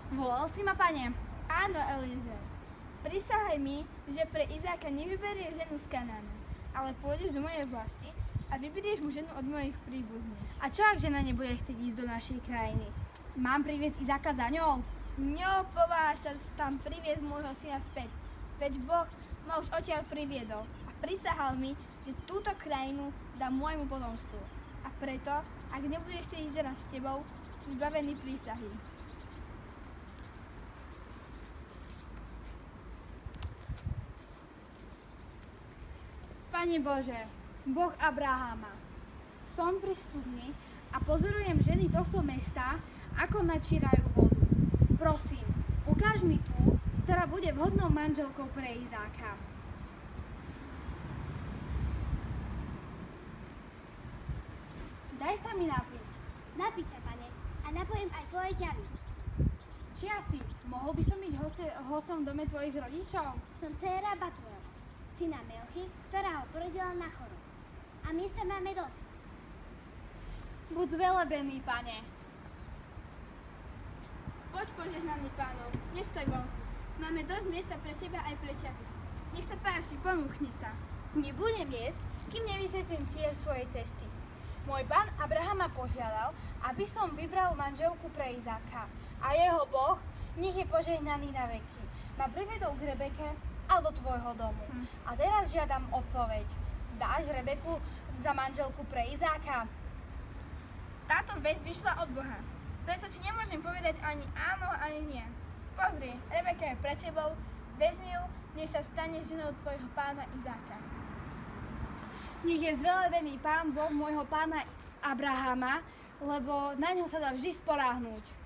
Volal si ma, pane? Áno, Eliezer. Prisahaj mi, že pre Izáka nevyberieš ženu z Kanána, ale pôjdeš do mojej vlasti a vyberieš mu ženu od mojich príbuzných. A čo ak žena nebude chcieť ísť do našej krajiny? Mám priviesť Izáka za ňou? Neopováž sa tam priviesť môjho syna späť, veď Boh ma už odtiaľ priviedol a prisahal mi, že túto krajinu dá môjmu potomstvu. A preto, ak nebudeš chcieť ísť žena s tebou, si zbavený prísahy. Pane Bože, Boh Abraháma, som pri studni a pozorujem ženy tohto mesta, ako načírajú vodu. Prosím, ukáž mi tú, ktorá bude vhodnou manželkou pre Izáka. Daj sa mi napiť. Napí sa, pane, a napojem aj tvoje ťavy. Či asi, mohol by som byť hostom v dome tvojich rodičov? Som dcéra Batuela, syna Melchy, ktorá ho porodila na chorobu. A miesta máme dosť. Buď zvelebený, pane. Poď, požehnaný pánov, nestoj vonku. Máme dosť miesta pre teba aj pre ťaby. Nech sa páči, ponúchni sa. Nebudem jesť, kým nevysvetlím cieľ svojej cesty. Môj pán Abraham ma požiadal, aby som vybral manželku pre Izáka. A jeho Boh, nech je požehnaný na veky, ma privedol k Rebeke a do tvojho domu. A teraz žiadam odpoveď. Dáš Rebeku za manželku pre Izáka? Táto vec vyšla od Boha. Preto ti nemôžem povedať ani áno, ani nie. Pozri, Rebeka je pre tebou, vezmi ju, nech sa stane ženou tvojho pána Izáka. Nech je zvelebený pán Boh môjho pána Abrahama, lebo na ňo sa dá vždy spoľahnúť.